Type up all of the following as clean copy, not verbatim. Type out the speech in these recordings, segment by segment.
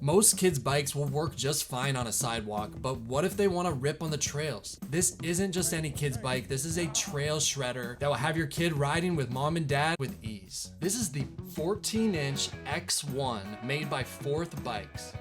Most kids' bikes will work just fine on a sidewalk, but what if they want to rip on the trails? This isn't just any kid's bike, this is a trail shredder that will have your kid riding with mom and dad with ease. This is the 14-inch X1 made by Fourth Bikes.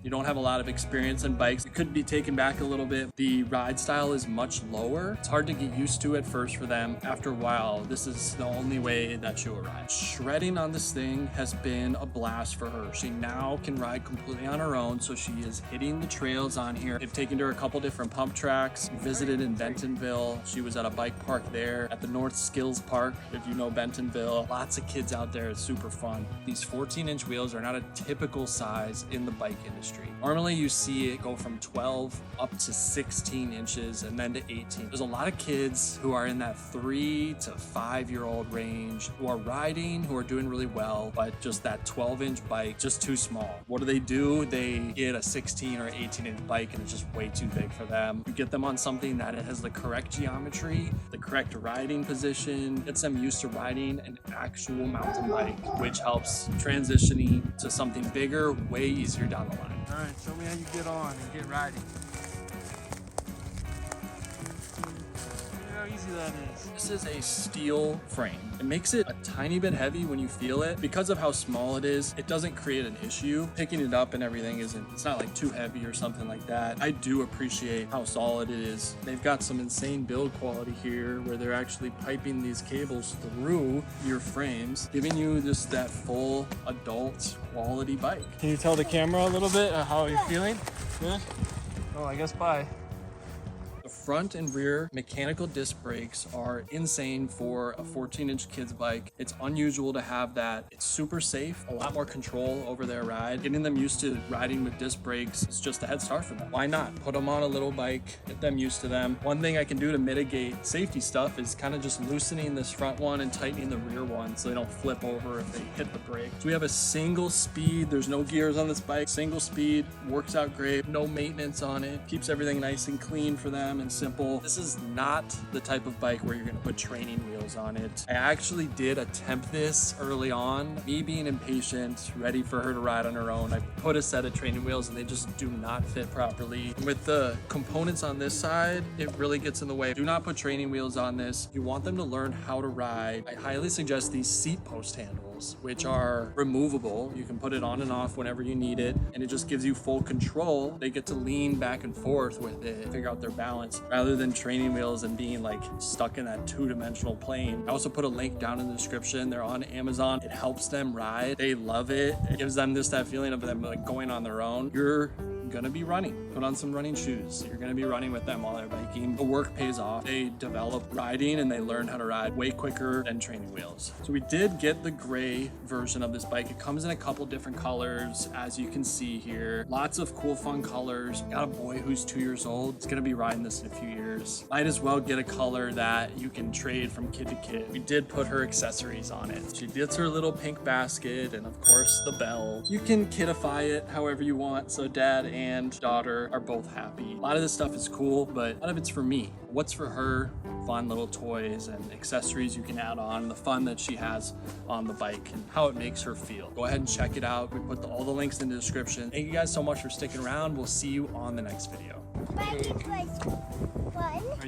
You don't have a lot of experience in bikes, it could be taken back a little bit. The ride style is much lower. It's hard to get used to at first for them. After a while, this is the only way that she will ride. Shredding on this thing has been a blast for her. She now can ride completely on her own, so she is hitting the trails on here. They've taken her to a couple different pump tracks, visited in Bentonville. She was at a bike park there, at the North Skills Park, if you know Bentonville. Lots of kids out there, it's super fun. These 14-inch wheels are not a typical size in the bike industry. Normally you see it go from 12 up to 16 inches and then to 18. There's a lot of kids who are in that 3 to 5-year-old range who are riding, who are doing really well, but just that 12-inch bike, just too small. What do? They get a 16 or 18-inch bike and it's just way too big for them. You get them on something that it has the correct geometry, the correct riding position, gets them used to riding an actual mountain bike, which helps transitioning to something bigger way easier down the line. All right, show me how you get on and get riding. Look how easy that is. This is a steel frame. It makes it a tiny bit heavy when you feel it. Because of how small it is, it doesn't create an issue. Picking it up and everything it's not like too heavy or something like that. I do appreciate how solid it is. They've got some insane build quality here where they're actually piping these cables through your frames, giving you just that full adult quality bike. Can you tell the camera a little bit how you're feeling? Good? Oh, I guess bye. The front and rear mechanical disc brakes are insane for a 14-inch kids bike. It's unusual to have that. It's super safe, a lot more control over their ride. Getting them used to riding with disc brakes is just a head start for them. Why not? Put them on a little bike, get them used to them. One thing I can do to mitigate safety stuff is kind of just loosening this front one and tightening the rear one so they don't flip over if they hit the brake. So we have a single speed, there's no gears on this bike, single speed, works out great, no maintenance on it, keeps everything nice and clean for them and simple. This is not the type of bike where you're gonna put training wheels on it. I actually did attempt this early on. Me being impatient, ready for her to ride on her own, I put a set of training wheels and they just do not fit properly. With the components on this side, it really gets in the way. Do not put training wheels on this. If you want them to learn how to ride, I highly suggest these seat post handles, which are removable. You can put it on and off whenever you need it, and it just gives you full control. They get to lean back and forth with it, figure out their balance, rather than training wheels and being like stuck in that two-dimensional plane. I also put a link down in the description. They're on Amazon. It helps them ride. They love it. It gives them just that feeling of them like going on their own. You're gonna be running. Put on some running shoes. You're gonna be running with them while they're biking. The work pays off. They develop riding and they learn how to ride way quicker than training wheels. So we did get the gray version of this bike. It comes in a couple different colors, as you can see here. Lots of cool, fun colors. Got a boy who's 2 years old. He's gonna be riding this in a few years. Might as well get a color that you can trade from kid to kid. We did put her accessories on it. She gets her little pink basket and of course the bell. You can kidify it however you want, so dad and daughter are both happy. A lot of this stuff is cool, but a lot of it's for me. What's for her? Fun little toys and accessories you can add on, the fun that she has on the bike and how it makes her feel. Go ahead and check it out. We put all the links in the description. Thank you guys so much for sticking around. We'll see you on the next video. Are